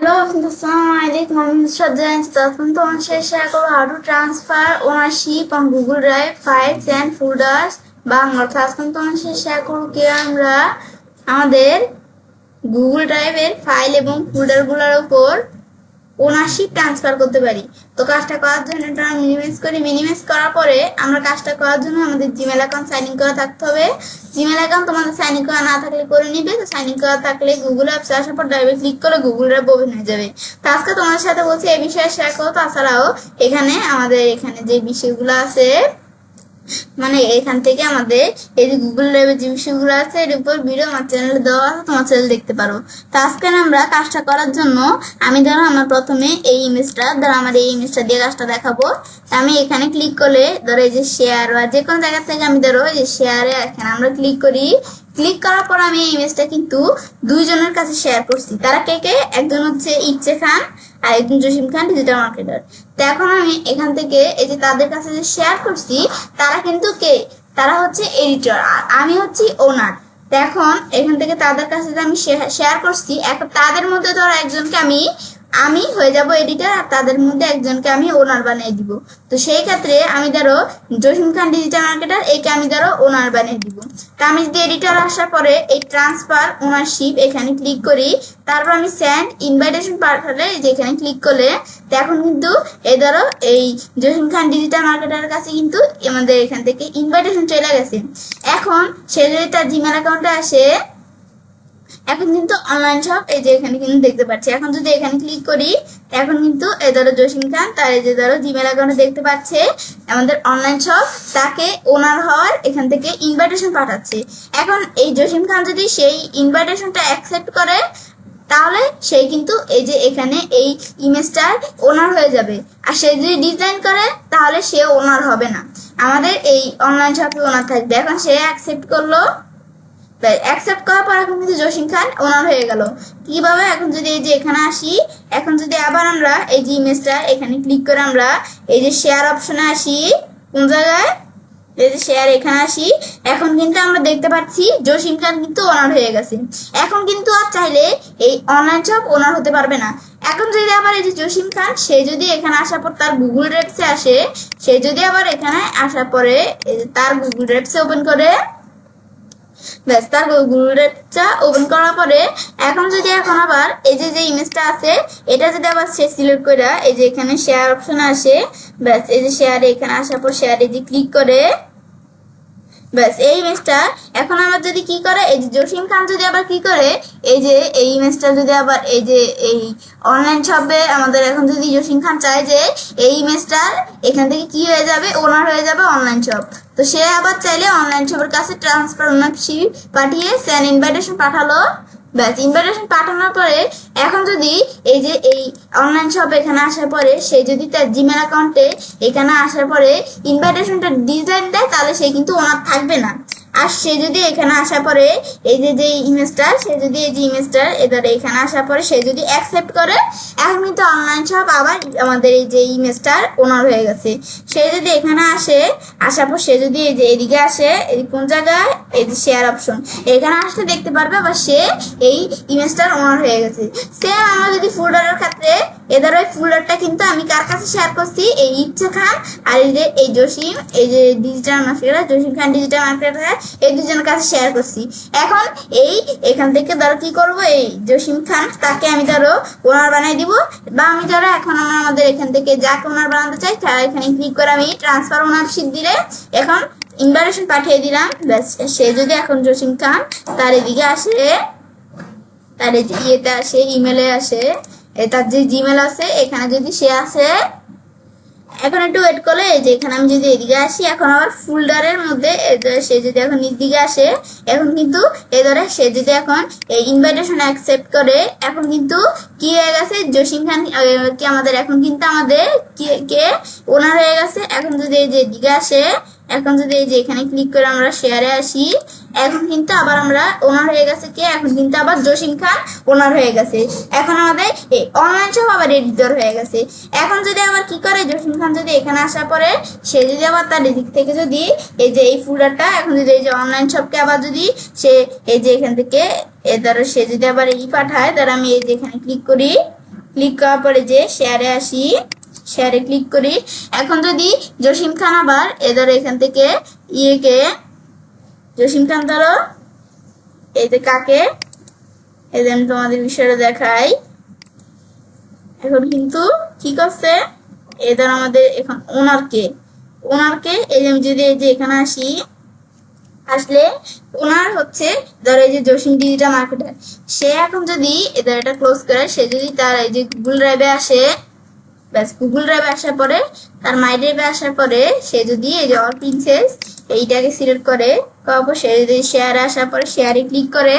Hello, Assalamualaikum. I'm Mr. Jain. Welcome to our session on how to transfer ownership on Google Drive files and folders. Bangla class কিন্তু আমরা share করব কি আমরা আমাদের Google ড্রাইভের file এবং ফোল্ডারগুলোর উপর ওনারশিপ ট্রান্সফার করতে পারি। তো কাজটা করার জন্য এটা মিনিমাইজ করার পরে আমরা কাজটা করার জন্য আমাদের জিমেল অ্যাকাউন্ট সাইন ইন করা থাকতে হবে। জিমেল অ্যাকাউন্ট তোমাদের সাইন ইন করা না থাকলে করে নিবে। তো সাইন ইন করা থাকলে গুগল অ্যাপসে আসার পর ড্রাইভে ক্লিক করে গুগল ড্রাইভ ওপেন হয়ে যাবে। তো আজকে তোমাদের সাথে বলছি এই বিষয়ে শেয়ার করো। তাছাড়াও আমাদের এখানে যে বিষয়গুলো আছে মানে এখান থেকে আমাদের এই যে গুগল ড্রাইভের যে বিষয়গুলো আছে এর উপর ভিডিও আমার চ্যানেলে দেওয়া আছে, তোমার চ্যানেল দেখতে পারো। তো আজকে আমরা কাজটা করার জন্য আমার প্রথমে এই ইমেজটা আমার এই ইমেজটা দিয়ে কাজটা দেখাবো। আমি এখানে ক্লিক করলে ধরো এই যে শেয়ার বা যে কোনো জায়গা থেকে আমি ধরো এই যে শেয়ারে এখানে আমরা ক্লিক করি। ক্লিক করার পর আমি এই ইমেজটা কিন্তু দুইজনের কাছে শেয়ার করছি। তারা কে কে? একজন হচ্ছে ইচ্ছে খান আর একজন জসিম খান ডিজিটাল মার্কেটার। তো এখন আমি এখান থেকে এই যে তাদের কাছে যে শেয়ার করছি তারা কিন্তু কে? তারা হচ্ছে এডিটর আর আমি হচ্ছি ওনার। তো এখন এখান থেকে তাদের কাছে যে আমি শেয়ার করছি এখন তাদের মধ্যে ধরো একজনকে আমি হয়ে যাব এডিটর আর তাদের মধ্যে একজনকে আমি ওনার বানিয়ে দিব। তো সেই ক্ষেত্রে আমি ধরো জসিম খান ডিজিটাল মার্কেটার একে আমি ধরো ওনার বানিয়ে দিব। তো আমি যদি এডিটর আসার পরে এই ট্রান্সফার ওনারশিপ এখানে ক্লিক করি, তারপর আমি সেন্ড ইনভাইটেশন পাঠালে যেখানে ক্লিক করলে এখন কিন্তু এই ধরো এই জসিম খান ডিজিটাল মার্কেটারের কাছে কিন্তু আমাদের এখান থেকে ইনভাইটেশন চলে গেছে। এখন সে যদি তার জিমেল অ্যাকাউন্টে আসে এখন কিন্তু অনলাইন শপ এই যে এখানে কিন্তু দেখতে পাচ্ছি। এখন যদি এখানে ক্লিক করি এখন কিন্তু এই ধরো জসিম খান তার এই যে ধরো জিমেল অ্যাকাউন্টে দেখতে পাচ্ছে আমাদের অনলাইন শপ তাকে ওনার হওয়ার এখান থেকে ইনভাইটেশন পাঠাচ্ছে। এখন এই জসিম খান যদি সেই ইনভাইটেশনটা অ্যাকসেপ্ট করে তাহলে সে কিন্তু এই যে এখানে এই ইমেজটার ওনার হয়ে যাবে। আর সে যদি ডিজাইন করে তাহলে সে ওনার হবে না, আমাদের এই অনলাইন শপে ওনার থাকবে। এখন সে অ্যাকসেপ্ট করলো, অ্যাকসেপ্ট করার পর এখন কিন্তু জসিম খান ওনার হয়ে গেল। কিভাবে? এখন যদি এই যে এখানে আসি, এখন যদি আবার আমরা এই যে ইমেজটা এখানে ক্লিক করে আমরা এই যে শেয়ার অপশনে আসি, কোন জায়গায় এই যে শেয়ার এখানে আসি, এখন কিন্তু আমরা দেখতে পাচ্ছি জসিম খান কিন্তু ওনার হয়ে গেছে। এখন কিন্তু আর চাইলে এই অনলাইন শপ ওনার হতে পারবে না। এখন যদি আবার এই যে জসিম খান সে যদি এখানে আসার পর তার গুগল ড্রাইভসে আসে, সে যদি আবার এখানে আসার পরে তার গুগল ড্রাইভসে ওপেন করে ব্যাস তার গুগল ড্রাইভটা ওপেন করার পরে এখন আবার এই যে ইমেজটা আছে এটা যদি আবার সে সিলেক্ট করে এই যে এখানে শেয়ার অপশন আসে, ব্যাস এই যে শেয়ারে এখানে আসার পর শেয়ারে যে ক্লিক করে ব্যাস এই ইমেজটা এখন আবার যদি কি করে এই যে জসিম খান যদি আবার কি করে এই যে এই ইমেজটা যদি আবার এই যে এই অনলাইন শপে আমাদের এখন যদি জসিম খান চায় যে এই ইমেজটার এখান থেকে কি হয়ে যাবে ওনার হয়ে যাবে অনলাইন শপ। তো সে আবার চাইলে অনলাইন শপের কাছে ট্রান্সফার ওনারশিপ পাঠিয়ে সেন্ড ইনভাইটেশন পাঠালো। ব্যাস ইনভাইটেশন পাঠানোর পরে এখন যদি এই যে এই অনলাইন শপ এখানে আসার পরে সে যদি তার জিমেল অ্যাকাউন্টে এখানে আসার পরে ইনভাইটেশনটা ডিজাইন দেয় তাহলে সে কিন্তু ওনার থাকবে না। আর সে যদি এখানে আসার পরে এই যে ইমেজটা সে যদি এই যে ইমেজটার এবারে এখানে আসার পরে সে যদি অ্যাকসেপ্ট করে এখন কিন্তু অনলাইন শপ আবার আমাদের এই যে ইমেজটার ওনার হয়ে গেছে। সে যদি এখানে আসে আসার পর সে যদি এই যে এদিকে আসে এই কোন জায়গায় এই যে শেয়ার অপশন এখানে আসলে দেখতে পারবে আবার সে এই ইমেজটার ওনার হয়ে গেছে। সেম আমরা যদি ফোল্ডারের ক্ষেত্রে এদের ওই ফোল্ডারটা কিন্তু আমি কার কাছে শেয়ার করছি এই ইচ্ছে খান আর এই যে এই জসিম এই যে ডিজিটাল মার্কেটার জসিম খান ডিজিটাল মার্কেটার এই দুজনের কাছে শেয়ার করছি। এখন এখান থেকে ধরো কি করব এই জসিম খান তাকে আমি ধরো ওনার বানিয়ে দিব বা আমি ধরো এখন আমাদের এখান থেকে যাকে ওনার বানাতে চাই তার এখানে ক্লিক করে আমি ট্রান্সফার ওনারশিপ দিলে এখন ইনভাইটেশন পাঠিয়ে দিলাম। ব্যাস সে যদি এখন জসিম খান তার এদিকে আসে তার ইয়েতে আসে ইমেলে আসে তার যে জিমেল আছে এখানে যদি সে আসে এখন একটু ওয়েট করলে এই যে এখানে আমি যদি এদিকে আসি এখন আবার ফোল্ডারের মধ্যে সে যদি এখন নিচ দিকে আসে এখন কিন্তু ধরে সে যদি এখন এই ইনভাইটেশন অ্যাকসেপ্ট করে এখন কিন্তু কি হয়ে গেছে জসিম খান কি আমাদের এখন কিন্তু আমাদের কে ওনার হয়ে গেছে। এখন যদি এই যে এদিকে আসে এখন যদি এই যে এখানে ক্লিক করে আমরা শেয়ারে আসি এখন কিন্তু আবার আমরা ওনার হয়ে গেছে কে এখন কিন্তু আবার জসিম খান ওনার হয়ে গেছে। এখন আমাদের এই অনলাইন শপ আবার এডিটর হয়ে গেছে। এখন যদি আবার কি করে জসিম খান যদি এখানে আসার পরে সে যদি আবার তার দিক থেকে যদি এই যে এই ফোল্ডারটা এখন যদি এই যে অনলাইন শপকে আবার যদি সে এই যে এখান থেকে ধরো সে যদি আবার পাঠায় ধরো আমি এই যে এখানে ক্লিক করি ক্লিক করার পরে যে শেয়ারে আসি, শেয়ারে ক্লিক করি। এখন যদি জসিম খান আবার ধরো এখান থেকে জসিম খান ধরো এই যে কাকে আমি তোমাদের বিষয়টা দেখাই। এখন কিন্তু কি করছে ধর আমাদের এখন ওনারকে আমি যদি এই যে এখানে আসলে ওনার হচ্ছে ধরো এই যে জসিম ডিজিটাল মার্কেটার, সে এখন যদি এদের এটা ক্লোজ করে, সে যদি তার এই যে গুগল ড্রাইভে আসে, ব্যাস গুগল ড্রাইভে আসার পরে তার মাই ড্রাইভে আসার পরে সে যদি এই যে অল প্রিন্সেস এইটাকে সিলেক্ট করে, তারপর সে যদি শেয়ারে আসার পরে শেয়ারে ক্লিক করে,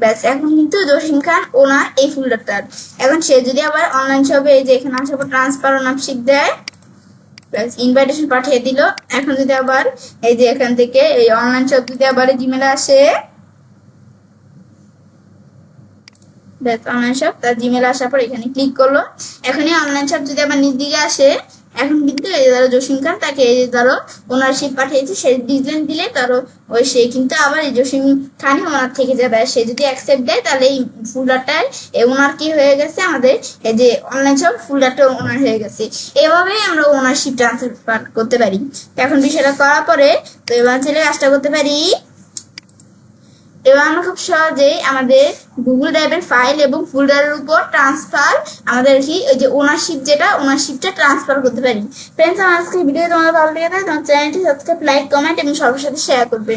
ব্যাস এখন কিন্তু জসিম খান ওনার এই ফোল্ডারটার। এখন সে যদি আবার অনলাইন শপে এই যে এখানে আসার পর ট্রান্সফার অনাপশিক দেয়, প্লাস ইনভাইটেশন পাঠিয়ে দিল। এখন যদি আবার এই যে এখান থেকে এই অনলাইন শপ যদি আবার জিমেলে আসে, ব্যাস অনলাইন শপ তার জিমেলে আসার পর এখানে ক্লিক করলো। এখনই অনলাইন শপ যদি আবার নিজ দিকে আসে, এখন কিন্তু এই ধরো জসিম খান তাকে এই ধরো ওনারশিপ পাঠিয়েছে, সে ডিসলাইন দিলে তারও সে কিন্তু আবার এই জসিম খানই ওনার থেকে যাবে। আর সে যদি অ্যাকসেপ্ট দেয় তাহলে এই ফোল্ডারটায় ওনার কি হয়ে গেছে, আমাদের এই যে অনলাইন শপ ফোল্ডারটা ওনার হয়ে গেছে। এভাবেই আমরা ওনারশিপ ট্রান্সফার করতে পারি। এখন বিষয়টা করার পরে তো এবার ছেলে কাজটা করতে পারি। এবার আমরা খুব সহজেই আমাদের গুগল ড্রাইভের ফাইল এবং ফোল্ডারের উপর ট্রান্সফার আমাদের কি ওই যে ওনারশিপটা ট্রান্সফার করতে পারি। ফ্রেন্ডস, আমার আজকে ভিডিও তোমাদের ভালো লেগে থাকে তোমার চ্যানেলটি সাবস্ক্রাইব, লাইক, কমেন্ট এবং সবার সাথে শেয়ার করবে।